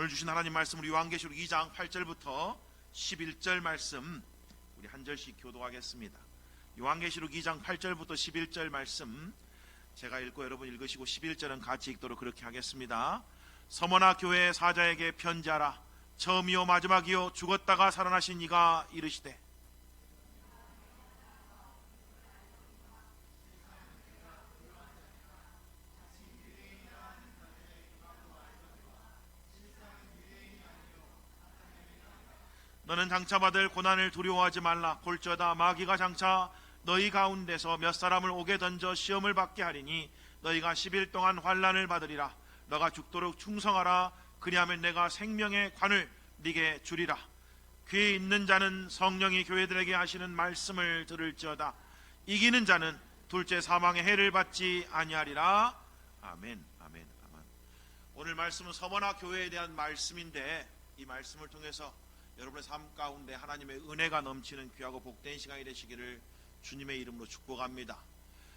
오늘 주신 하나님 말씀으로 요한계시록 2장 8절부터 11절 말씀 우리 한 절씩 교도하겠습니다. 요한계시록 2장 8절부터 11절 말씀 제가 읽고 여러분 읽으시고 11절은 같이 읽도록 그렇게 하겠습니다. 서머나 교회의 사자에게 편지하라. 처음이요 마지막이요 죽었다가 살아나신 이가 이르시되 너는 장차 받을 고난을 두려워하지 말라. 골저다 마귀가 장차 너희 가운데서 몇 사람을 옥에 던져 시험을 받게 하리니 너희가 10일 동안 환난을 받으리라. 너가 죽도록 충성하라. 그리하면 내가 생명의 관을 네게 주리라. 귀에 있는 자는 성령이 교회들에게 하시는 말씀을 들을지어다. 이기는 자는 둘째 사망의 해를 받지 아니하리라. 아멘. 아멘. 아멘. 오늘 말씀은 서머나 교회에 대한 말씀인데 이 말씀을 통해서 여러분의 삶 가운데 하나님의 은혜가 넘치는 귀하고 복된 시간이 되시기를 주님의 이름으로 축복합니다.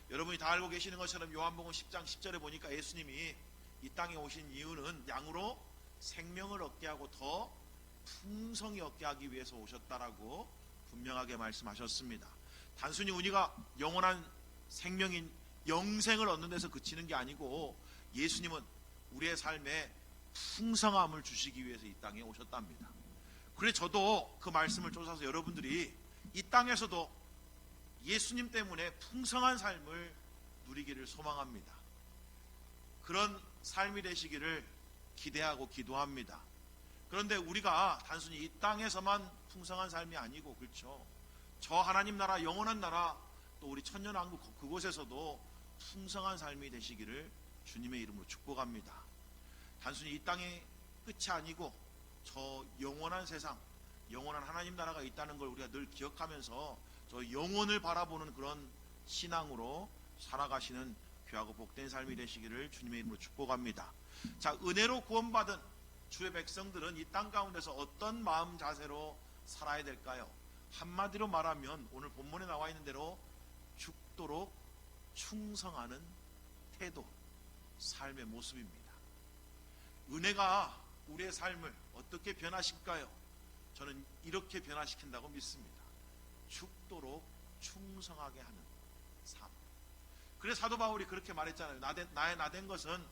여러분이 다 알고 계시는 것처럼 요한복음 10장 10절에 보니까 예수님이 이 땅에 오신 이유는 양으로 생명을 얻게 하고 더 풍성히 얻게 하기 위해서 오셨다라고 분명하게 말씀하셨습니다. 단순히 우리가 영원한 생명인 영생을 얻는 데서 그치는 게 아니고 예수님은 우리의 삶에 풍성함을 주시기 위해서 이 땅에 오셨답니다. 그래 저도 그 말씀을 쫓아서 여러분들이 이 땅에서도 예수님 때문에 풍성한 삶을 누리기를 소망합니다. 그런 삶이 되시기를 기대하고 기도합니다. 그런데 우리가 단순히 이 땅에서만 풍성한 삶이 아니고 그렇죠. 저 하나님 나라 영원한 나라 또 우리 천년왕국 그곳에서도 풍성한 삶이 되시기를 주님의 이름으로 축복합니다. 단순히 이 땅의 끝이 아니고 저 영원한 세상, 영원한 하나님 나라가 있다는 걸 우리가 늘 기억하면서 저 영혼을 바라보는 그런 신앙으로 살아가시는 귀하고 복된 삶이 되시기를 주님의 이름으로 축복합니다. 자, 은혜로 구원받은 주의 백성들은 이 땅 가운데서 어떤 마음 자세로 살아야 될까요? 한마디로 말하면 오늘 본문에 나와 있는 대로 죽도록 충성하는 태도, 삶의 모습입니다. 은혜가 우리의 삶을 어떻게 변화시킬까요? 저는 이렇게 변화시킨다고 믿습니다. 죽도록 충성하게 하는 삶. 그래서 사도 바울이 그렇게 말했잖아요. 나의 나 된 것은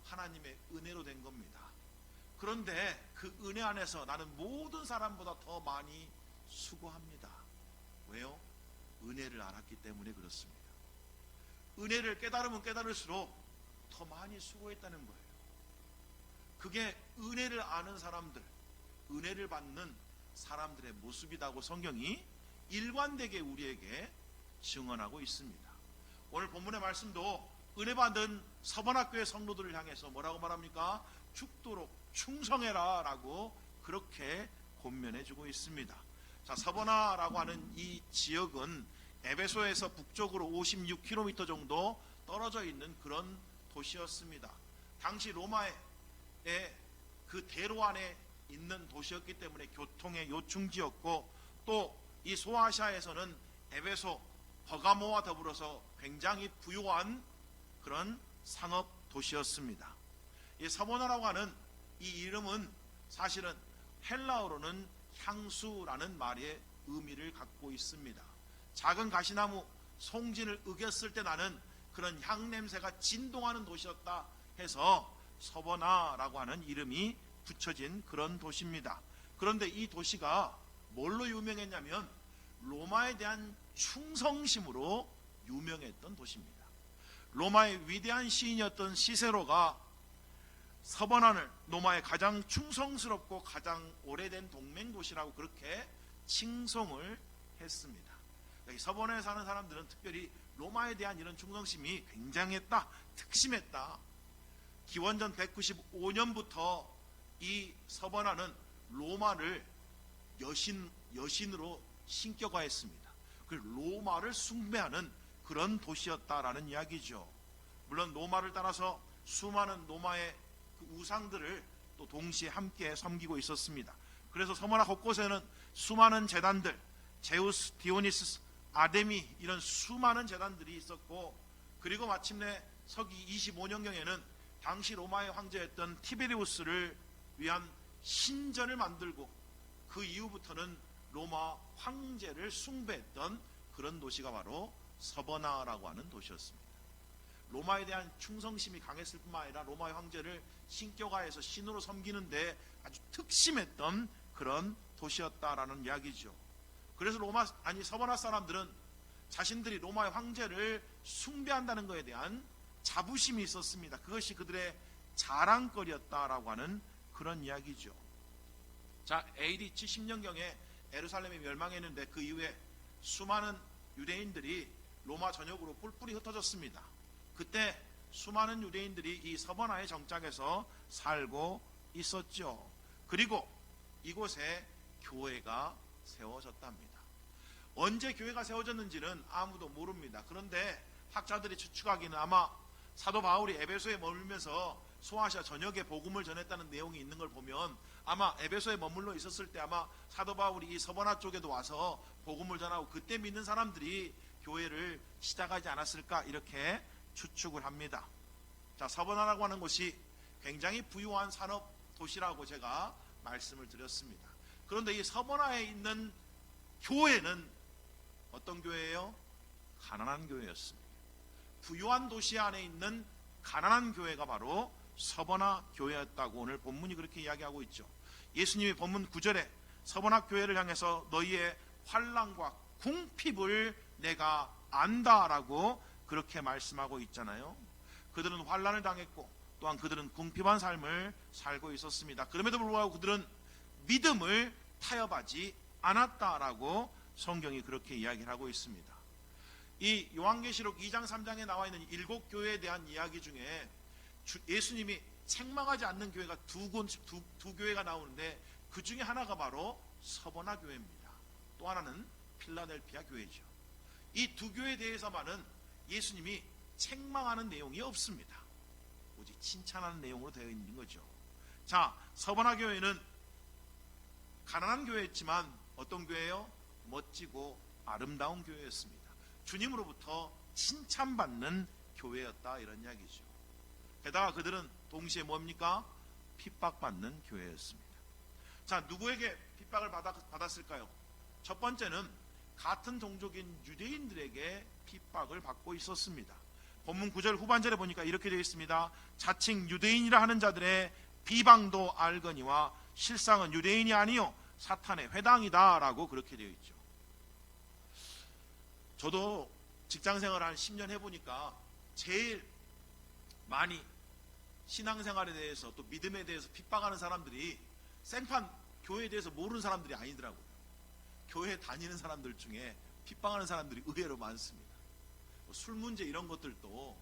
하나님의 은혜로 된 겁니다. 그런데 그 은혜 안에서 나는 모든 사람보다 더 많이 수고합니다. 왜요? 은혜를 알았기 때문에 그렇습니다. 은혜를 깨달으면 깨달을수록 더 많이 수고했다는 거예요. 그게 은혜를 아는 사람들, 은혜를 받는 사람들의 모습이라고 성경이 일관되게 우리에게 증언하고 있습니다. 오늘 본문의 말씀도 은혜 받은 서번학교의 성도들을 향해서 뭐라고 말합니까? 죽도록 충성해라 라고 그렇게 권면해 주고 있습니다. 자, 서번화라고 하는 이 지역은 에베소에서 북쪽으로 56km 정도 떨어져 있는 그런 도시였습니다. 당시 로마의 그 대로 안에 있는 도시였기 때문에 교통의 요충지였고 또 이 소아시아에서는 에베소, 버가모와 더불어서 굉장히 부유한 그런 상업 도시였습니다. 이 서머나라고 하는 이 이름은 사실은 헬라어로는 향수라는 말의 의미를 갖고 있습니다. 작은 가시나무 송진을 으겼을 때 나는 그런 향 냄새가 진동하는 도시였다 해서 서버나라고 하는 이름이 붙여진 그런 도시입니다. 그런데 이 도시가 뭘로 유명했냐면 로마에 대한 충성심으로 유명했던 도시입니다. 로마의 위대한 시인이었던 시세로가 서버나를 로마의 가장 충성스럽고 가장 오래된 동맹도시라고 그렇게 칭송을 했습니다. 서버나에 사는 사람들은 특별히 로마에 대한 이런 충성심이 굉장했다, 특심했다. 기원전 195년부터 이 서버나는 로마를 여신으로 신격화했습니다. 그 로마를 숭배하는 그런 도시였다라는 이야기죠. 물론 로마를 따라서 수많은 로마의 그 우상들을 또 동시에 함께 섬기고 있었습니다. 그래서 서머나 곳곳에는 수많은 제단들, 제우스, 디오니스, 아데미 이런 수많은 제단들이 있었고, 그리고 마침내 서기 25년경에는 당시 로마의 황제였던 티베리우스를 위한 신전을 만들고 그 이후부터는 로마 황제를 숭배했던 그런 도시가 바로 서버나라고 하는 도시였습니다. 로마에 대한 충성심이 강했을 뿐만 아니라 로마의 황제를 신격화해서 신으로 섬기는데 아주 특심했던 그런 도시였다라는 이야기죠. 그래서 서버나 사람들은 자신들이 로마의 황제를 숭배한다는 것에 대한 자부심이 있었습니다. 그것이 그들의 자랑거리였다라고 하는 그런 이야기죠. 자, AD 70년경에 예루살렘이 멸망했는데 그 이후에 수많은 유대인들이 로마 전역으로 뿔뿔이 흩어졌습니다. 그때 수많은 유대인들이 이 서버나의 정착에서 살고 있었죠. 그리고 이곳에 교회가 세워졌답니다. 언제 교회가 세워졌는지는 아무도 모릅니다. 그런데 학자들이 추측하기는 아마 사도 바울이 에베소에 머물면서 소아시아 전역에 복음을 전했다는 내용이 있는 걸 보면 아마 에베소에 머물러 있었을 때 아마 사도 바울이 이 서버나 쪽에도 와서 복음을 전하고 그때 믿는 사람들이 교회를 시작하지 않았을까 이렇게 추측을 합니다. 자, 서버나라고 하는 곳이 굉장히 부유한 산업 도시라고 제가 말씀을 드렸습니다. 그런데 이 서버나에 있는 교회는 어떤 교회예요? 가난한 교회였습니다. 부유한 도시 안에 있는 가난한 교회가 바로 서버나 교회였다고 오늘 본문이 그렇게 이야기하고 있죠. 예수님이 본문 9절에 서버나 교회를 향해서 너희의 환난과 궁핍을 내가 안다라고 그렇게 말씀하고 있잖아요. 그들은 환난을 당했고 또한 그들은 궁핍한 삶을 살고 있었습니다. 그럼에도 불구하고 그들은 믿음을 타협하지 않았다라고 성경이 그렇게 이야기를 하고 있습니다. 이 요한계시록 2장 3장에 나와 있는 7교회에 대한 이야기 중에 예수님이 책망하지 않는 교회가 두 교회가 나오는데 그 중에 하나가 바로 서버나 교회입니다. 또 하나는 필라델피아 교회죠. 이 두 교회에 대해서만은 예수님이 책망하는 내용이 없습니다. 오직 칭찬하는 내용으로 되어 있는 거죠. 자, 서버나 교회는 가난한 교회였지만 어떤 교회예요? 멋지고 아름다운 교회였습니다. 주님으로부터 칭찬받는 교회였다 이런 이야기죠. 게다가 그들은 동시에 뭡니까? 핍박받는 교회였습니다. 자, 누구에게 핍박을 받았을까요? 첫 번째는 같은 종족인 유대인들에게 핍박을 받고 있었습니다. 본문 9절 후반절에 보니까 이렇게 되어 있습니다. 자칭 유대인이라 하는 자들의 비방도 알거니와 실상은 유대인이 아니요 사탄의 회당이다 라고 그렇게 되어 있죠. 저도 직장생활을 한 10년 해보니까 제일 많이 신앙생활에 대해서 또 믿음에 대해서 핍박하는 사람들이 생판 교회에 대해서 모르는 사람들이 아니더라고요. 교회 다니는 사람들 중에 핍박하는 사람들이 의외로 많습니다. 술 문제 이런 것들도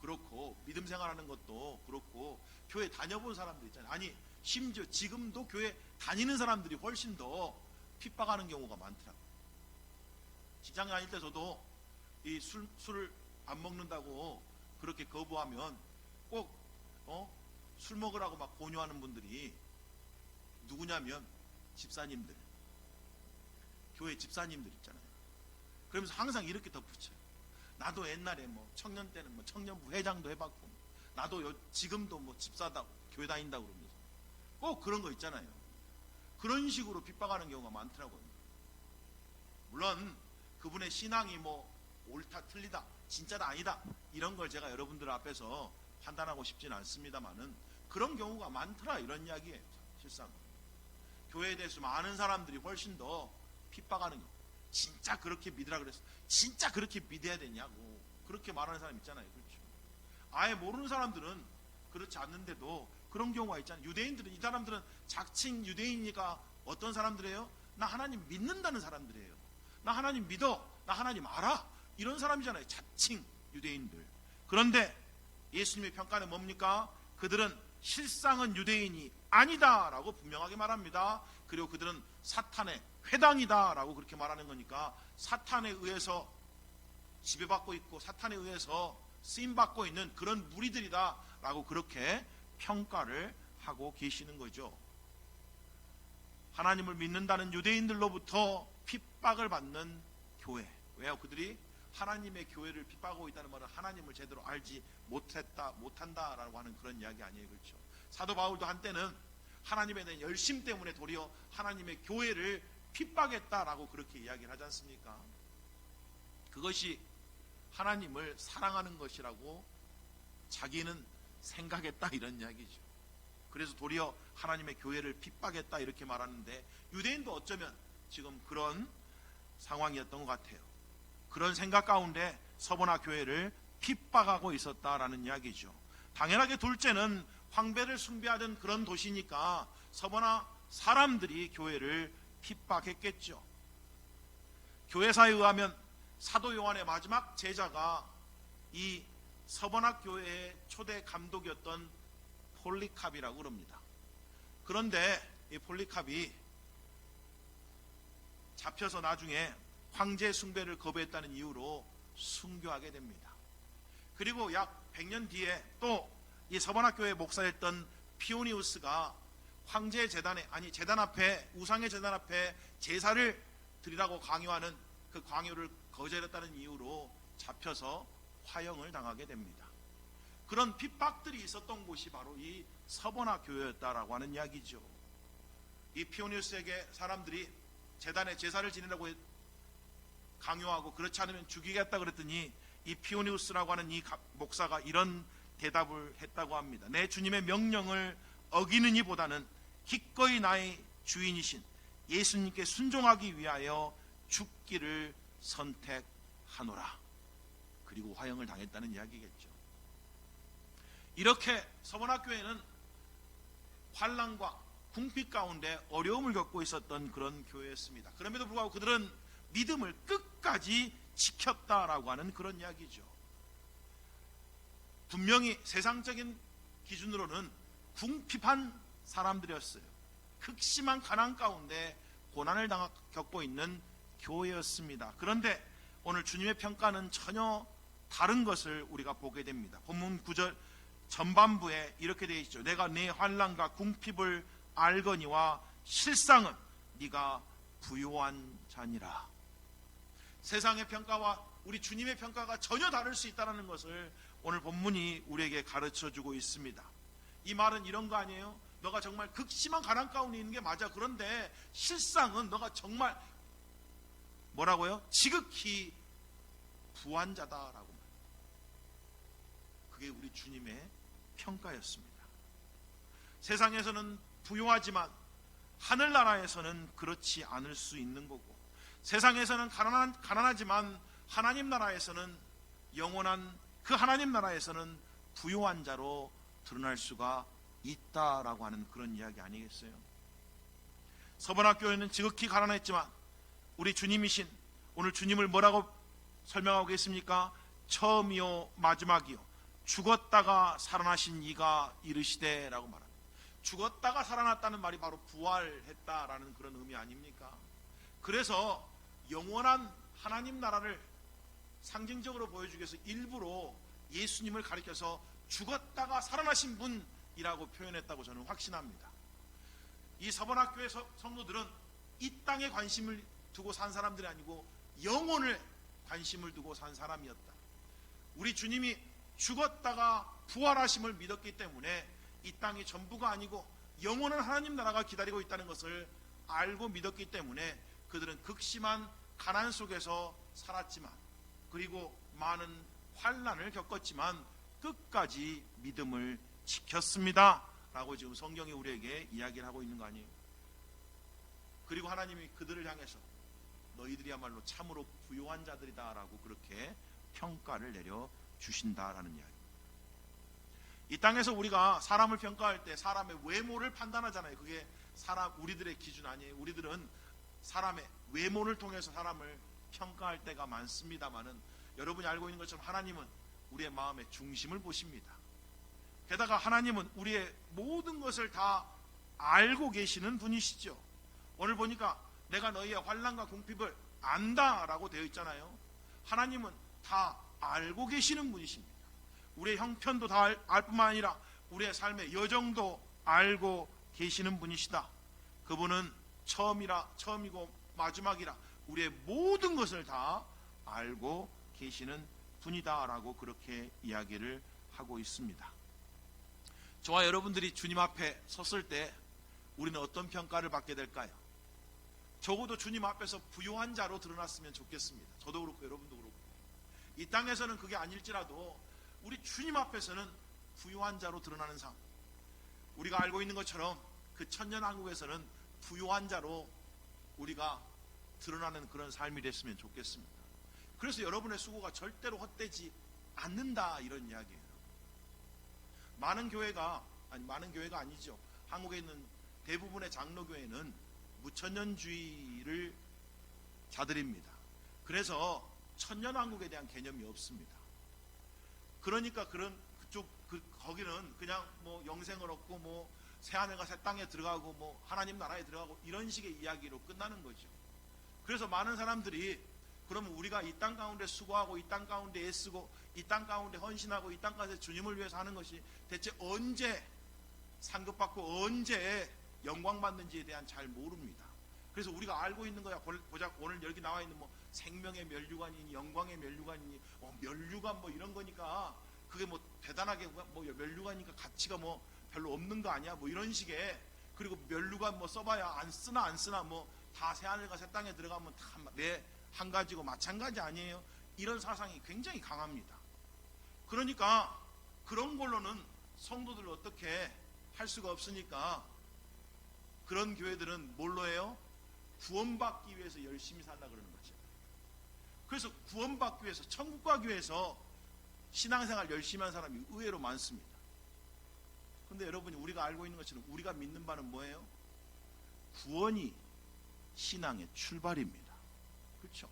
그렇고 믿음 생활하는 것도 그렇고 교회 다녀본 사람들 있잖아요. 아니 심지어 지금도 교회 다니는 사람들이 훨씬 더 핍박하는 경우가 많더라고요. 직장 다닐 때 저도 이 술을 안 먹는다고 그렇게 거부하면 꼭 술 먹으라고 막 권유하는 분들이 누구냐면 집사님들, 교회 집사님들 있잖아요. 그러면서 항상 이렇게 덧붙여요. 나도 옛날에 뭐 청년 때는 뭐 청년부 회장도 해봤고 나도 지금도 뭐 집사다 교회 다닌다고 그러면서 꼭 그런 거 있잖아요. 그런 식으로 핍박하는 경우가 많더라고요. 물론 그분의 신앙이 뭐 옳다 틀리다 진짜다 아니다 이런 걸 제가 여러분들 앞에서 판단하고 싶지는 않습니다만은 그런 경우가 많더라 이런 이야기예요. 실상 교회에 대해서 많은 사람들이 훨씬 더 핍박하는 거. 진짜 그렇게 믿으라 그랬어. 진짜 그렇게 믿어야 되냐고 그렇게 말하는 사람 있잖아요. 그렇죠. 아예 모르는 사람들은 그렇지 않는데도 그런 경우가 있잖아요. 유대인들은 이 사람들은 자칭 유대인이니까 어떤 사람들이에요? 나 하나님 믿는다는 사람들이에요. 나 하나님 믿어. 나 하나님 알아. 이런 사람이잖아요. 자칭 유대인들. 그런데 예수님의 평가는 뭡니까? 그들은 실상은 유대인이 아니다라고 분명하게 말합니다. 그리고 그들은 사탄의 회당이다라고 그렇게 말하는 거니까 사탄에 의해서 지배받고 있고 사탄에 의해서 쓰임받고 있는 그런 무리들이다라고 그렇게 평가를 하고 계시는 거죠. 하나님을 믿는다는 유대인들로부터 핍박을 받는 교회. 왜요? 그들이 하나님의 교회를 핍박하고 있다는 말은 하나님을 제대로 알지 못한다라고 하는 그런 이야기 아니에요. 그렇죠. 사도 바울도 한때는 하나님에 대한 열심 때문에 도리어 하나님의 교회를 핍박했다라고 그렇게 이야기를 하지 않습니까? 그것이 하나님을 사랑하는 것이라고 자기는 생각했다, 이런 이야기죠. 그래서 도리어 하나님의 교회를 핍박했다 이렇게 말하는데, 유대인도 어쩌면 지금 그런 상황이었던 것 같아요. 그런 생각 가운데 서보나 교회를 핍박하고 있었다라는 이야기죠. 당연하게 둘째는 황배를 숭배하던 그런 도시니까 서보나 사람들이 교회를 핍박했겠죠. 교회사에 의하면 사도 요한의 마지막 제자가 이 서보나 교회의 초대 감독이었던 폴리캅이라고 그럽니다. 그런데 이 폴리캅이 잡혀서 나중에 황제 숭배를 거부했다는 이유로 순교하게 됩니다. 그리고 약 100년 뒤에 또 이 서보나 교회 목사였던 피오니우스가 황제 재단에, 재단 앞에, 우상의 재단 앞에 제사를 드리라고 강요하는 그 강요를 거절했다는 이유로 잡혀서 화형을 당하게 됩니다. 그런 핍박들이 있었던 곳이 바로 이 서보나 교회였다라고 하는 이야기죠. 이 피오니우스에게 사람들이 재단에 제사를 지내라고 강요하고 그렇지 않으면 죽이겠다 그랬더니 이 피오니우스라고 하는 이 목사가 이런 대답을 했다고 합니다. 내 주님의 명령을 어기는 이보다는 기꺼이 나의 주인이신 예수님께 순종하기 위하여 죽기를 선택하노라. 그리고 화형을 당했다는 이야기겠죠. 이렇게 서보나 교회는 환난과 궁핍 가운데 어려움을 겪고 있었던 그런 교회였습니다. 그럼에도 불구하고 그들은 믿음을 끝까지 지켰다라고 하는 그런 이야기죠. 분명히 세상적인 기준으로는 궁핍한 사람들이었어요. 극심한 가난 가운데 고난을 겪고 있는 교회였습니다. 그런데 오늘 주님의 평가는 전혀 다른 것을 우리가 보게 됩니다. 본문 9절 전반부에 이렇게 되어 있죠. 내가 네 환난과 궁핍을 알거니와 실상은 네가 부요한 자니라. 세상의 평가와 우리 주님의 평가가 전혀 다를 수 있다는 것을 오늘 본문이 우리에게 가르쳐주고 있습니다. 이 말은 이런 거 아니에요? 너가 정말 극심한 가난 가운데 있는 게 맞아. 그런데 실상은 너가 정말 뭐라고요? 지극히 부한 자다라고. 그게 우리 주님의 평가였습니다. 세상에서는 부유하지만 하늘나라에서는 그렇지 않을 수 있는 거고, 세상에서는 가난하지만 하나님 나라에서는 영원한 그 하나님 나라에서는 부유한 자로 드러날 수가 있다라고 하는 그런 이야기 아니겠어요? 서보나 교회는 지극히 가난했지만 우리 주님이신, 오늘 주님을 뭐라고 설명하고 계십니까? 처음이요 마지막이요 죽었다가 살아나신 이가 이르시되 라고 말합니다. 죽었다가 살아났다는 말이 바로 부활했다라는 그런 의미 아닙니까? 그래서 영원한 하나님 나라를 상징적으로 보여주기 위해서 일부러 예수님을 가리켜서 죽었다가 살아나신 분이라고 표현했다고 저는 확신합니다. 이 서보나 교회 성도들은 이 땅에 관심을 두고 산 사람들이 아니고 영혼을 관심을 두고 산 사람이었다. 우리 주님이 죽었다가 부활하심을 믿었기 때문에 이 땅이 전부가 아니고 영원한 하나님 나라가 기다리고 있다는 것을 알고 믿었기 때문에 그들은 극심한 가난 속에서 살았지만, 그리고 많은 환난을 겪었지만 끝까지 믿음을 지켰습니다 라고 지금 성경이 우리에게 이야기를 하고 있는 거 아니에요? 그리고 하나님이 그들을 향해서 너희들이야말로 참으로 부요한 자들이다 라고 그렇게 평가를 내려 주신다라는 이야기. 이 땅에서 우리가 사람을 평가할 때 사람의 외모를 판단하잖아요. 그게 우리들의 기준 아니에요. 우리들은 사람의 외모를 통해서 사람을 평가할 때가 많습니다만은, 여러분이 알고 있는 것처럼 하나님은 우리의 마음의 중심을 보십니다. 게다가 하나님은 우리의 모든 것을 다 알고 계시는 분이시죠. 오늘 보니까 내가 너희의 환난과 궁핍을 안다라고 되어 있잖아요. 하나님은 다 알고 계시는 분이십니다. 우리의 형편도 다 알 뿐만 아니라 우리의 삶의 여정도 알고 계시는 분이시다. 그분은 처음이고 마지막이라 우리의 모든 것을 다 알고 계시는 분이다라고 그렇게 이야기를 하고 있습니다. 저와 여러분들이 주님 앞에 섰을 때 우리는 어떤 평가를 받게 될까요? 적어도 주님 앞에서 부요한 자로 드러났으면 좋겠습니다. 저도 그렇고 여러분도 그렇고. 이 땅에서는 그게 아닐지라도 우리 주님 앞에서는 부요한 자로 드러나는 삶, 우리가 알고 있는 것처럼 그 천년왕국에서는 부요한 자로 우리가 드러나는 그런 삶이 됐으면 좋겠습니다. 그래서 여러분의 수고가 절대로 헛되지 않는다, 이런 이야기예요. 많은 교회가 아니죠. 한국에 있는 대부분의 장로교회는 무천년주의를 자들입니다. 그래서 천년왕국에 대한 개념이 없습니다. 그러니까 거기는 그냥 뭐 영생을 얻고 뭐 새하늘과 새 땅에 들어가고 뭐 하나님 나라에 들어가고 이런 식의 이야기로 끝나는 거죠. 그래서 많은 사람들이 그러면 우리가 이 땅 가운데 수고하고 이 땅 가운데 애쓰고 이 땅 가운데 헌신하고 이 땅 가운데 주님을 위해서 하는 것이 대체 언제 상급받고 언제 영광받는지에 대한 잘 모릅니다. 그래서 우리가 알고 있는 거야. 고작 오늘 여기 나와 있는 뭐 생명의 면류관이니 영광의 면류관이니 면류관 뭐 이런 거니까 그게 뭐 대단하게 뭐 면류관이니까 가치가 뭐 별로 없는 거 아니야 뭐 이런 식의, 그리고 면류관 뭐 써봐야 안 쓰나 뭐 다 새하늘과 새 땅에 들어가면 다 매 한 가지고 마찬가지 아니에요. 이런 사상이 굉장히 강합니다. 그러니까 그런 걸로는 성도들을 어떻게 할 수가 없으니까 그런 교회들은 뭘로 해요? 구원받기 위해서 열심히 살라 그러는 거죠. 그래서 구원받기 위해서 천국 가기 위해서 신앙생활 열심히 한 사람이 의외로 많습니다. 그런데 여러분이 우리가 알고 있는 것처럼 우리가 믿는 바는 뭐예요? 구원이 신앙의 출발입니다. 그렇죠?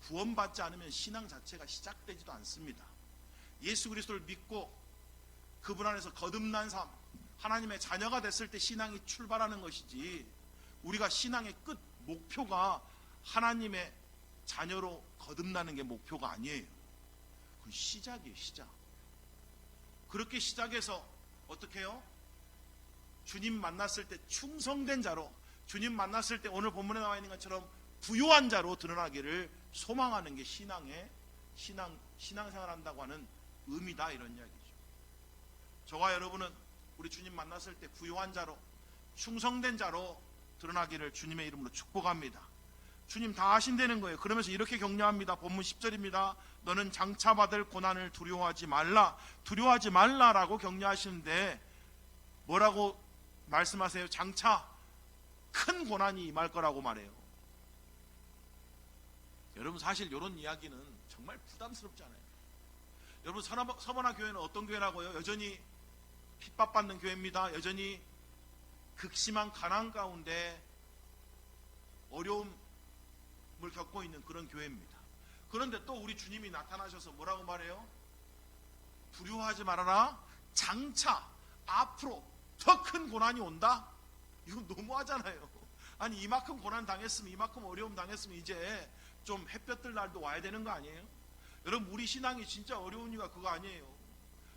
구원받지 않으면 신앙 자체가 시작되지도 않습니다. 예수 그리스도를 믿고 그분 안에서 거듭난 삶, 하나님의 자녀가 됐을 때 신앙이 출발하는 것이지, 우리가 신앙의 끝 목표가 하나님의 자녀로 거듭나는 게 목표가 아니에요. 그건 시작이에요, 시작. 그렇게 시작해서 어떻게 해요? 주님 만났을 때 충성된 자로, 주님 만났을 때 오늘 본문에 나와 있는 것처럼 부요한 자로 드러나기를 소망하는 게 신앙생활 한다고 하는 의미다, 이런 이야기죠. 저와 여러분은 우리 주님 만났을 때 부요한 자로, 충성된 자로 드러나기를 주님의 이름으로 축복합니다. 주님 다 하신다는 거예요. 그러면서 이렇게 격려합니다. 본문 10절입니다. 너는 장차받을 고난을 두려워하지 말라. 두려워하지 말라라고 격려하시는데 뭐라고 말씀하세요? 장차 큰 고난이 임할 거라고 말해요. 여러분 사실 이런 이야기는 정말 부담스럽잖아요. 여러분 서머나 교회는 어떤 교회라고요? 여전히 핍박받는 교회입니다. 여전히 극심한 가난 가운데 어려움을 겪고 있는 그런 교회입니다. 그런데 또 우리 주님이 나타나셔서 뭐라고 말해요? 두려워하지 말아라. 장차 앞으로 더 큰 고난이 온다? 이건 너무하잖아요. 아니 이만큼 고난 당했으면, 이만큼 어려움 당했으면 이제 좀 햇볕 들 날도 와야 되는 거 아니에요? 여러분 우리 신앙이 진짜 어려운 이유가 그거 아니에요.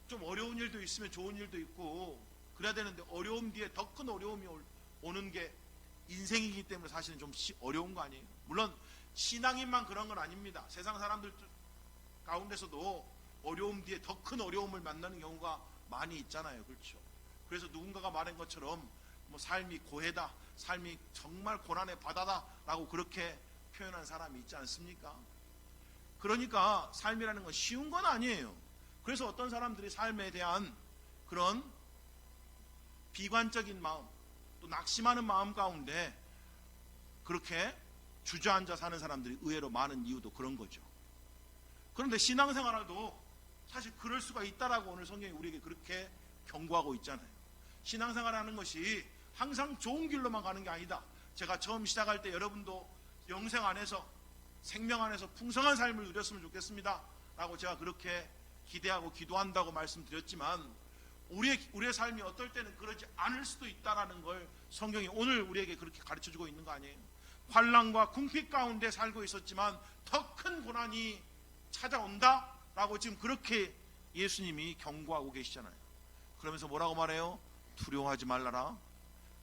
좀 어려운 일도 있으면 좋은 일도 있고 그래야 되는데, 어려움 뒤에 더 큰 어려움이 오는 게 인생이기 때문에 사실은 좀 어려운 거 아니에요? 물론 신앙인만 그런 건 아닙니다. 세상 사람들 가운데서도 어려움 뒤에 더 큰 어려움을 만나는 경우가 많이 있잖아요. 그렇죠? 그래서 누군가가 말한 것처럼 뭐 삶이 고해다, 삶이 정말 고난의 바다다 라고 그렇게 표현한 사람이 있지 않습니까? 그러니까 삶이라는 건 쉬운 건 아니에요. 그래서 어떤 사람들이 삶에 대한 그런 비관적인 마음, 또 낙심하는 마음 가운데 그렇게 주저앉아 사는 사람들이 의외로 많은 이유도 그런 거죠. 그런데 신앙생활도 사실 그럴 수가 있다라고 오늘 성경이 우리에게 그렇게 경고하고 있잖아요. 신앙생활하는 것이 항상 좋은 길로만 가는 게 아니다. 제가 처음 시작할 때 여러분도 영생 안에서, 생명 안에서 풍성한 삶을 누렸으면 좋겠습니다 라고 제가 그렇게 기대하고 기도한다고 말씀드렸지만, 우리의 삶이 어떨 때는 그러지 않을 수도 있다라는 걸 성경이 오늘 우리에게 그렇게 가르쳐주고 있는 거 아니에요? 환난과 궁핍 가운데 살고 있었지만 더 큰 고난이 찾아온다 라고 지금 그렇게 예수님이 경고하고 계시잖아요. 그러면서 뭐라고 말해요? 두려워하지 말라라,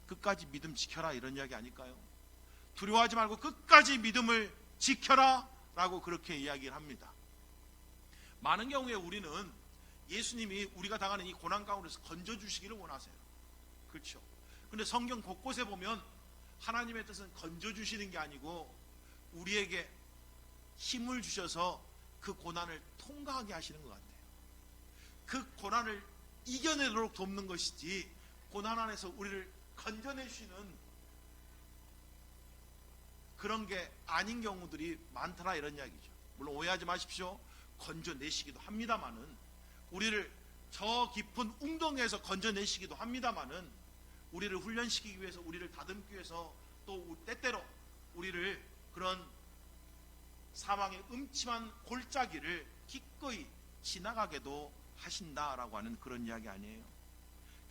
끝까지 믿음 지켜라, 이런 이야기 아닐까요? 두려워하지 말고 끝까지 믿음을 지켜라 라고 그렇게 이야기를 합니다. 많은 경우에 우리는 예수님이 우리가 당하는 이 고난 가운데서 건져주시기를 원하세요. 그렇죠? 근데 성경 곳곳에 보면 하나님의 뜻은 건져주시는 게 아니고 우리에게 힘을 주셔서 그 고난을 통과하게 하시는 것 같아요. 그 고난을 이겨내도록 돕는 것이지 고난 안에서 우리를 건져내시는 그런 게 아닌 경우들이 많더라, 이런 이야기죠. 물론 오해하지 마십시오. 건져내시기도 합니다마는, 우리를 저 깊은 웅덩이에서 건져내시기도 합니다마는, 우리를 훈련시키기 위해서, 우리를 다듬기 위해서, 또 때때로 우리를 그런 사망의 음침한 골짜기를 기꺼이 지나가게도 하신다라고 하는 그런 이야기 아니에요.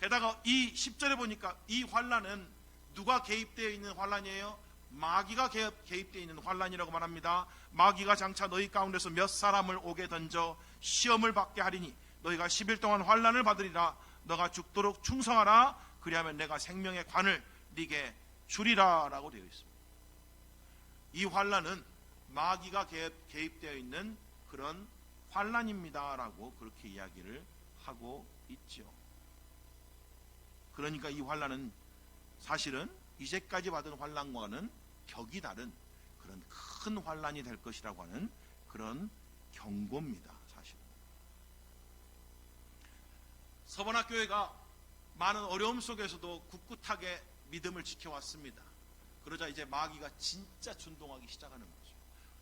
게다가 이 10절에 보니까 이 환난은 누가 개입되어 있는 환난이에요? 마귀가 개입되어 있는 환난이라고 말합니다. 마귀가 장차 너희 가운데서 몇 사람을 오게 던져 시험을 받게 하리니 너희가 10일 동안 환난을 받으리라. 너가 죽도록 충성하라. 그리하면 내가 생명의 관을 네게 주리라 라고 되어 있습니다. 이 환난은 마귀가 개입되어 있는 그런 환난입니다 라고 그렇게 이야기를 하고 있죠. 그러니까 이 환난은 사실은 이제까지 받은 환난과는 격이 다른 그런 큰 환난이 될 것이라고 하는 그런 경고입니다. 사실 서번학교회가 많은 어려움 속에서도 굳굳하게 믿음을 지켜왔습니다. 그러자 이제 마귀가 진짜 준동하기 시작하는 거죠.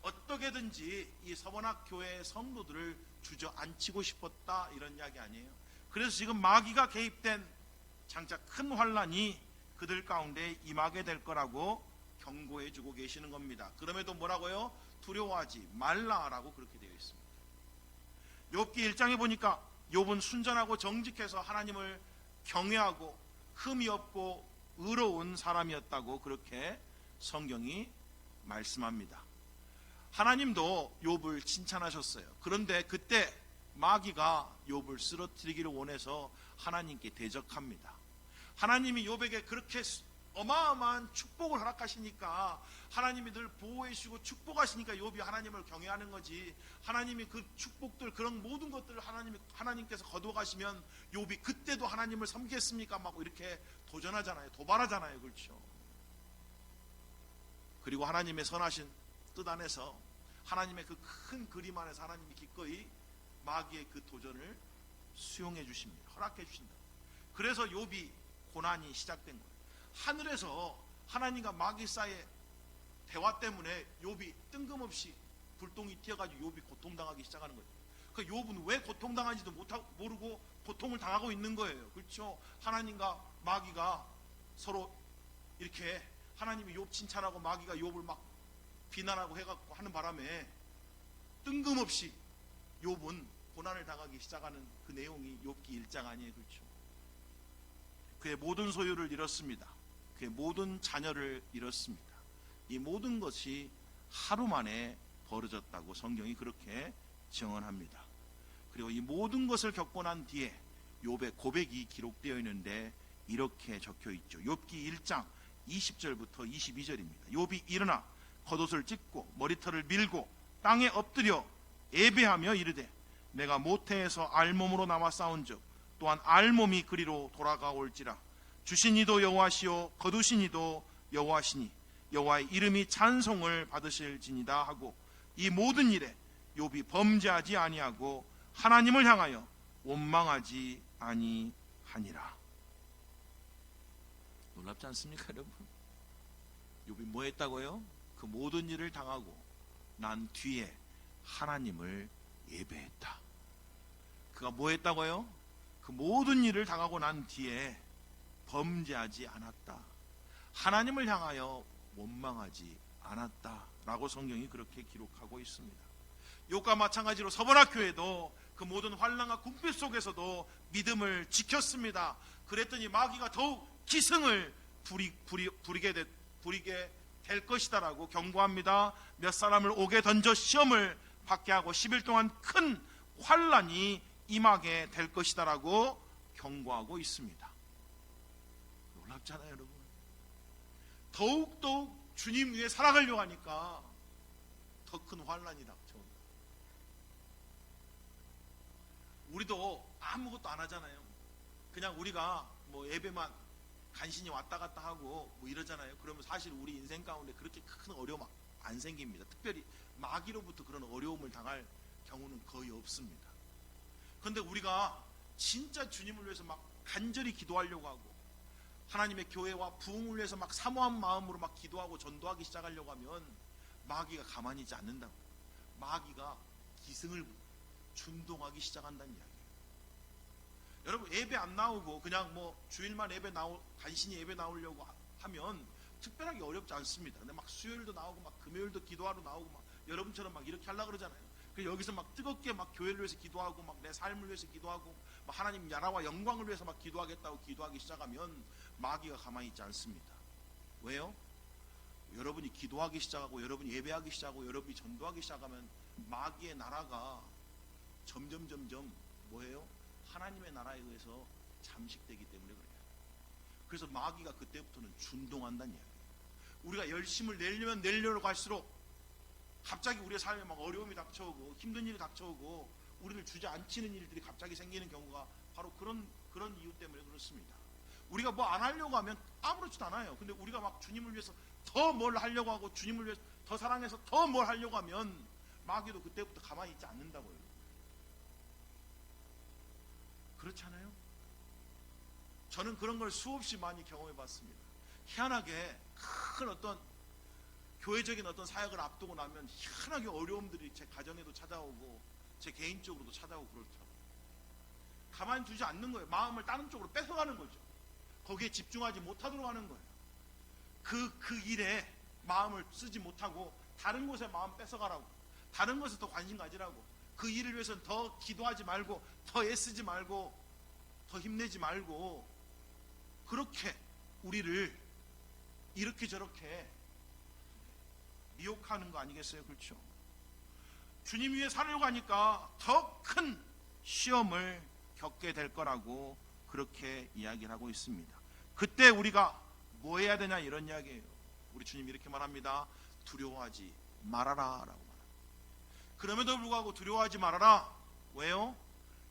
어떻게든지 이 서번학교회 성도들을 주저앉히고 싶었다, 이런 이야기 아니에요. 그래서 지금 마귀가 개입된 장차 큰 환난이 그들 가운데 임하게 될 거라고 경고해 주고 계시는 겁니다. 그럼에도 뭐라고요? 두려워하지 말라라고 그렇게 되어 있습니다. 욥기 1장에 보니까 욥은 순전하고 정직해서 하나님을 경외하고 흠이 없고 의로운 사람이었다고 그렇게 성경이 말씀합니다. 하나님도 욥을 칭찬하셨어요. 그런데 그때 마귀가 욥을 쓰러뜨리기를 원해서 하나님께 대적합니다. 하나님이 욥에게 그렇게 어마어마한 축복을 허락하시니까, 하나님이 늘 보호해 주시고 축복하시니까 욥이 하나님을 경외하는 거지, 하나님이 그 축복들, 그런 모든 것들을 하나님께서 거두어가시면 욥이 그때도 하나님을 섬기겠습니까? 막 이렇게 도전하잖아요. 도발하잖아요. 그렇죠? 그리고 하나님의 선하신 뜻 안에서, 하나님의 그 큰 그림 안에서 하나님이 기꺼이 마귀의 그 도전을 수용해 주십니다. 허락해 주신다. 그래서 욥이 고난이 시작된 거예요. 하늘에서 하나님과 마귀 사이의 대화 때문에 욥이 뜬금없이 불똥이 튀어가지고 욥이 고통당하기 시작하는 거예요. 그 욥은 왜 고통당하는지도 모르고 고통을 당하고 있는 거예요. 그렇죠? 하나님과 마귀가 서로 이렇게, 하나님이 욥 칭찬하고 마귀가 욥을 막 비난하고 해갖고 하는 바람에 뜬금없이 욥은 고난을 당하기 시작하는 그 내용이 욥기 1장 아니에요. 그렇죠? 그의 모든 소유를 잃었습니다. 그의 모든 자녀를 잃었습니다. 이 모든 것이 하루 만에 벌어졌다고 성경이 그렇게 증언합니다. 그리고 이 모든 것을 겪고 난 뒤에 욥의 고백이 기록되어 있는데 이렇게 적혀 있죠. 욥기 1장 20절부터 22절입니다. 욥이 일어나 겉옷을 찢고 머리털을 밀고 땅에 엎드려 예배하며 이르되 내가 모태에서 알몸으로 나와 싸운즉 또한 알몸이 그리로 돌아가올지라. 주신 이도 여호와시요 거두신 이도 여호와시니 여호와의 이름이 찬송을 받으실지니다 하고, 이 모든 일에 욥이 범죄하지 아니하고 하나님을 향하여 원망하지 아니하니라. 놀랍지 않습니까, 여러분? 욥이 뭐 했다고요? 그 모든 일을 당하고 난 뒤에 하나님을 예배했다. 그가 뭐 했다고요? 그 모든 일을 당하고 난 뒤에 범죄하지 않았다. 하나님을 향하여 원망하지 않았다 라고 성경이 그렇게 기록하고 있습니다. 욥과 마찬가지로 서번학교에도 그 모든 환난과 궁핍 속에서도 믿음을 지켰습니다. 그랬더니 마귀가 더욱 기승을 부리게 될 것이다 라고 경고합니다. 몇 사람을 옥에 던져 시험을 받게 하고 10일 동안 큰 환난이 임하게 될 것이다 라고 경고하고 있습니다. 놀랍잖아요, 여러분. 더욱더욱 주님 위에 살아가려고 하니까 더 큰 환난이 닥쳐온다. 우리도 아무것도 안 하잖아요. 그냥 우리가 뭐 예배만 간신히 왔다 갔다 하고 뭐 이러잖아요. 그러면 사실 우리 인생 가운데 그렇게 큰 어려움 안 생깁니다. 특별히 마귀로부터 그런 어려움을 당할 경우는 거의 없습니다. 그런데 우리가 진짜 주님을 위해서 막 간절히 기도하려고 하고 하나님의 교회와 부흥을 위해서 막 사모한 마음으로 막 기도하고 전도하기 시작하려고 하면 마귀가 가만히 있지 않는다고. 마귀가 기승을 준동하기 시작한다는 이야기예요. 여러분 예배 안 나오고 그냥 뭐 주일만 간신히 예배 나오려고 하면 특별하게 어렵지 않습니다. 근데 막 수요일도 나오고 막 금요일도 기도하러 나오고 막 여러분처럼 막 이렇게 하려고 그러잖아요. 그래서 여기서 막 뜨겁게 막 교회를 위해서 기도하고 막 내 삶을 위해서 기도하고 막 하나님 나라와 영광을 위해서 막 기도하겠다고 기도하기 시작하면 마귀가 가만히 있지 않습니다. 왜요? 여러분이 기도하기 시작하고 여러분이 예배하기 시작하고 여러분이 전도하기 시작하면 마귀의 나라가 점점 뭐예요? 하나님의 나라에 의해서 잠식되기 때문에 그래요. 그래서 마귀가 그때부터는 준동한다는 이야기예요. 우리가 열심을 내려고 갈수록 갑자기 우리의 삶에 막 어려움이 닥쳐오고 힘든 일이 닥쳐오고 우리를 주저앉히는 일들이 갑자기 생기는 경우가 바로 그런 이유 때문에 그렇습니다. 우리가 뭐 안 하려고 하면 아무렇지도 않아요. 근데 우리가 막 주님을 위해서 더 뭘 하려고 하고 주님을 위해서 더 사랑해서 더 뭘 하려고 하면 마귀도 그때부터 가만히 있지 않는다고요. 그렇지 않아요? 저는 그런 걸 수없이 많이 경험해 봤습니다. 희한하게 큰 어떤 교회적인 어떤 사역을 앞두고 나면 희한하게 어려움들이 제 가정에도 찾아오고 제 개인적으로도 찾아오고 그렇더라고요. 가만히 두지 않는 거예요. 마음을 다른 쪽으로 뺏어가는 거죠. 거기에 집중하지 못하도록 하는 거예요. 그 일에 마음을 쓰지 못하고 다른 곳에 마음 뺏어가라고, 다른 것에 더 관심 가지라고, 그 일을 위해서는 더 기도하지 말고 더 애쓰지 말고 더 힘내지 말고 그렇게 우리를 이렇게 저렇게 미혹하는 거 아니겠어요? 그렇죠? 주님 위에 살려고 하니까 더 큰 시험을 겪게 될 거라고 그렇게 이야기를 하고 있습니다. 그때 우리가 뭐 해야 되냐 이런 이야기예요. 우리 주님이 이렇게 말합니다. 두려워하지 말아라 라고 말합니다. 그럼에도 불구하고 두려워하지 말아라. 왜요?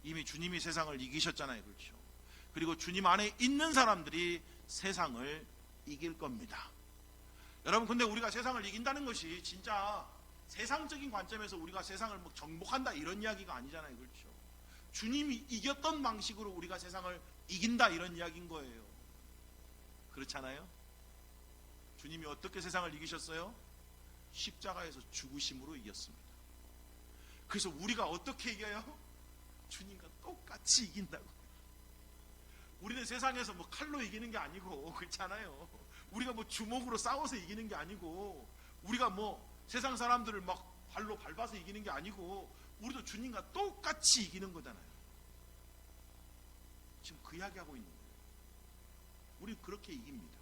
이미 주님이 세상을 이기셨잖아요. 그렇죠? 그리고 주님 안에 있는 사람들이 세상을 이길 겁니다. 여러분 근데 우리가 세상을 이긴다는 것이 진짜 세상적인 관점에서 우리가 세상을 뭐 정복한다 이런 이야기가 아니잖아요. 그렇죠? 주님이 이겼던 방식으로 우리가 세상을 이긴다 이런 이야기인 거예요. 그렇잖아요? 주님이 어떻게 세상을 이기셨어요? 십자가에서 죽으심으로 이겼습니다. 그래서 우리가 어떻게 이겨요? 주님과 똑같이 이긴다고. 우리는 세상에서 뭐 칼로 이기는 게 아니고 그렇잖아요. 우리가 뭐 주먹으로 싸워서 이기는 게 아니고 우리가 뭐 세상 사람들을 막 발로 밟아서 이기는 게 아니고 우리도 주님과 똑같이 이기는 거잖아요. 지금 그 이야기하고 있는 거예요. 우리 그렇게 이깁니다.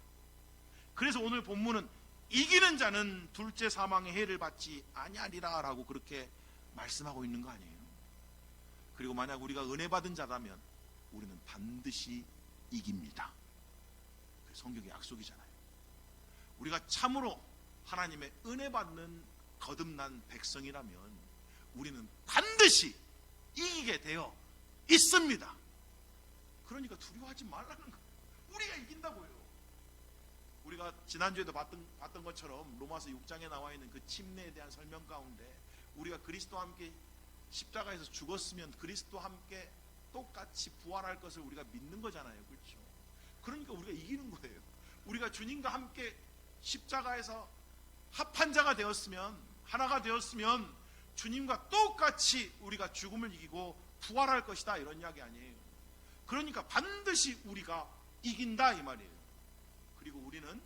그래서 오늘 본문은 이기는 자는 둘째 사망의 해를 받지 아니하리라 라고 그렇게 말씀하고 있는 거 아니에요. 그리고 만약 우리가 은혜 받은 자라면 우리는 반드시 이깁니다. 성경의 약속이잖아요. 우리가 참으로 하나님의 은혜 받는 거듭난 백성이라면 우리는 반드시 이기게 되어 있습니다. 그러니까 두려워하지 말라는 거예요. 우리가 이긴다고요. 우리가 지난주에도 봤던 것처럼 로마서 6장에 나와 있는 그 침례에 대한 설명 가운데 우리가 그리스도와 함께 십자가에서 죽었으면 그리스도와 함께 똑같이 부활할 것을 우리가 믿는 거잖아요. 그렇죠? 그러니까 우리가 이기는 거예요. 우리가 주님과 함께 십자가에서 합한 자가 되었으면, 하나가 되었으면 주님과 똑같이 우리가 죽음을 이기고 부활할 것이다 이런 이야기 아니에요. 그러니까 반드시 우리가 이긴다 이 말이에요. 그리고 우리는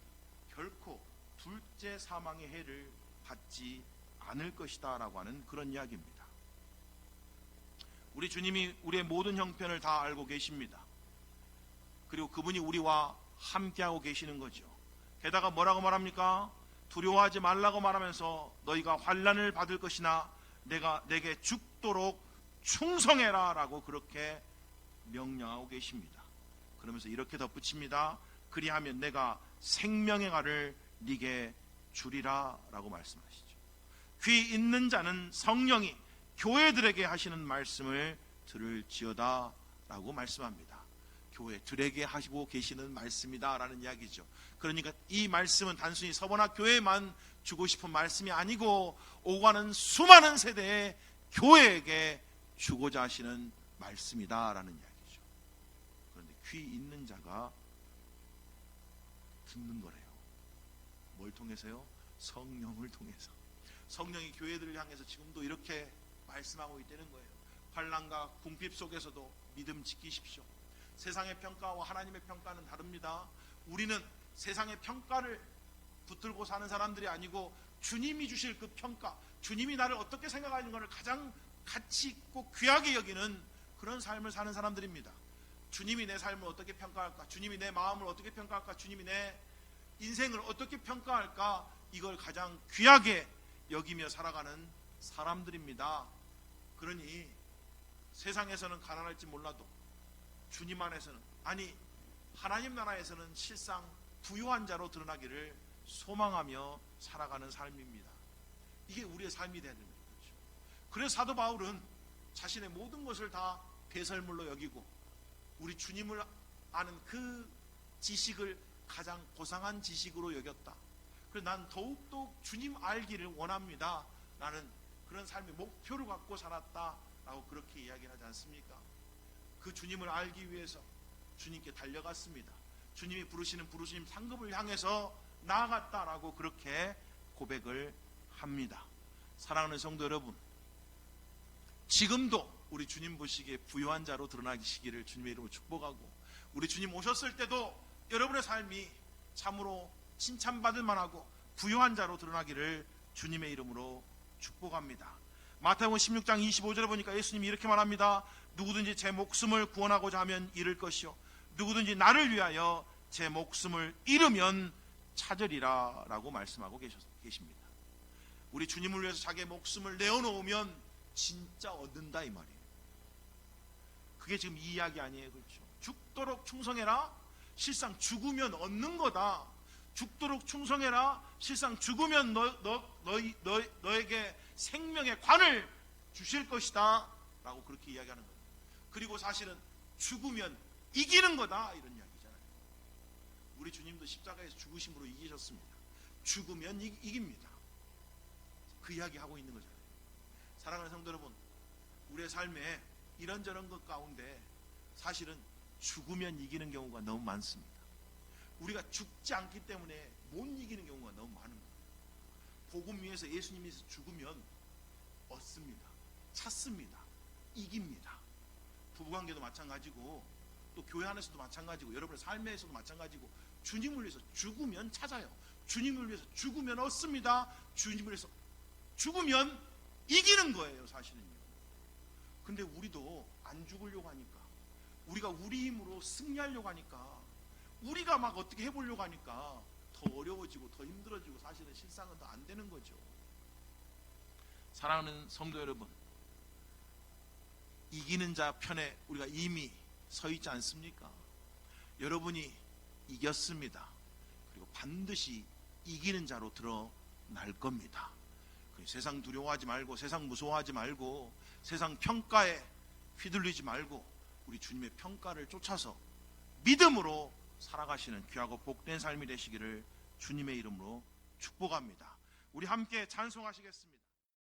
결코 둘째 사망의 해를 받지 않을 것이다 라고 하는 그런 이야기입니다. 우리 주님이 우리의 모든 형편을 다 알고 계십니다. 그리고 그분이 우리와 함께하고 계시는 거죠. 게다가 뭐라고 말합니까? 두려워하지 말라고 말하면서 너희가 환난을 받을 것이나 내가 내게 죽도록 충성해라 라고 그렇게 명령하고 계십니다. 그러면서 이렇게 덧붙입니다. 그리하면 내가 생명의 가를 네게 주리라 라고 말씀하시죠. 귀 있는 자는 성령이 교회들에게 하시는 말씀을 들을지어다 라고 말씀합니다. 교회들에게 하시고 계시는 말씀이다라는 이야기죠. 그러니까 이 말씀은 단순히 서번학 교회만 주고 싶은 말씀이 아니고 오고 가는 수많은 세대의 교회에게 주고자 하시는 말씀이다라는 이야기죠. 그런데 귀 있는 자가 듣는 거래요. 뭘 통해서요? 성령을 통해서. 성령이 교회들을 향해서 지금도 이렇게 말씀하고 있다는 거예요. 환난과 궁핍 속에서도 믿음 지키십시오. 세상의 평가와 하나님의 평가는 다릅니다. 우리는 세상의 평가를 붙들고 사는 사람들이 아니고 주님이 주실 그 평가, 주님이 나를 어떻게 생각하는 것을 가장 가치 있고 귀하게 여기는 그런 삶을 사는 사람들입니다. 주님이 내 삶을 어떻게 평가할까? 주님이 내 마음을 어떻게 평가할까? 주님이 내 인생을 어떻게 평가할까? 이걸 가장 귀하게 여기며 살아가는 사람들입니다. 그러니 세상에서는 가난할지 몰라도 주님 안에서는, 아니 하나님 나라에서는 실상 부유한 자로 드러나기를 소망하며 살아가는 삶입니다. 이게 우리의 삶이 되는 거죠. 그래서 사도 바울은 자신의 모든 것을 다 배설물로 여기고 우리 주님을 아는 그 지식을 가장 고상한 지식으로 여겼다. 그래서 난 더욱더 주님 알기를 원합니다. 나는 그런 삶의 목표를 갖고 살았다라고 그렇게 이야기하지 않습니까? 그 주님을 알기 위해서 주님께 달려갔습니다. 주님이 부르시는 부르심 상급을 향해서 나아갔다라고 그렇게 고백을 합니다. 사랑하는 성도 여러분, 지금도 우리 주님 보시기에 부유한 자로 드러나시기를 주님의 이름으로 축복하고, 우리 주님 오셨을 때도 여러분의 삶이 참으로 칭찬받을 만하고 부유한 자로 드러나기를 주님의 이름으로 축복합니다. 마태복음 16장 25절에 보니까 예수님이 이렇게 말합니다. 누구든지 제 목숨을 구원하고자 하면 잃을 것이요 누구든지 나를 위하여 제 목숨을 잃으면 찾으리라 라고 말씀하고 계십니다. 우리 주님을 위해서 자기의 목숨을 내어놓으면 진짜 얻는다 이 말이에요. 그게 지금 이 이야기 아니에요. 그렇죠? 죽도록 충성해라. 실상 죽으면 얻는 거다. 죽도록 충성해라. 실상 죽으면 너에게 생명의 관을 주실 것이다 라고 그렇게 이야기하는 거예요. 그리고 사실은 죽으면 이기는 거다 이런 이야기잖아요. 우리 주님도 십자가에서 죽으심으로 이기셨습니다. 죽으면 이깁니다. 그 이야기 하고 있는 거잖아요. 사랑하는 성도 여러분, 우리의 삶에 이런저런 것 가운데 사실은 죽으면 이기는 경우가 너무 많습니다. 우리가 죽지 않기 때문에 못 이기는 경우가 너무 많은 거예요. 복음 위에서 예수님이 죽으면 얻습니다. 찾습니다. 이깁니다. 부부관계도 마찬가지고 또 교회 안에서도 마찬가지고 여러분의 삶에서도 마찬가지고 주님을 위해서 죽으면 찾아요. 주님을 위해서 죽으면 얻습니다. 주님을 위해서 죽으면 이기는 거예요. 사실은요. 근데 우리도 안 죽으려고 하니까, 우리가 우리 힘으로 승리하려고 하니까, 우리가 막 어떻게 해보려고 하니까 더 어려워지고 더 힘들어지고 사실은 실상은 더 안 되는 거죠. 사랑하는 성도 여러분, 이기는 자 편에 우리가 이미 서 있지 않습니까? 여러분이 이겼습니다. 그리고 반드시 이기는 자로 드러날 겁니다. 세상 두려워하지 말고, 세상 무서워하지 말고, 세상 평가에 휘둘리지 말고 우리 주님의 평가를 쫓아서 믿음으로 살아가시는 귀하고 복된 삶이 되시기를 주님의 이름으로 축복합니다. 우리 함께 찬송하시겠습니다.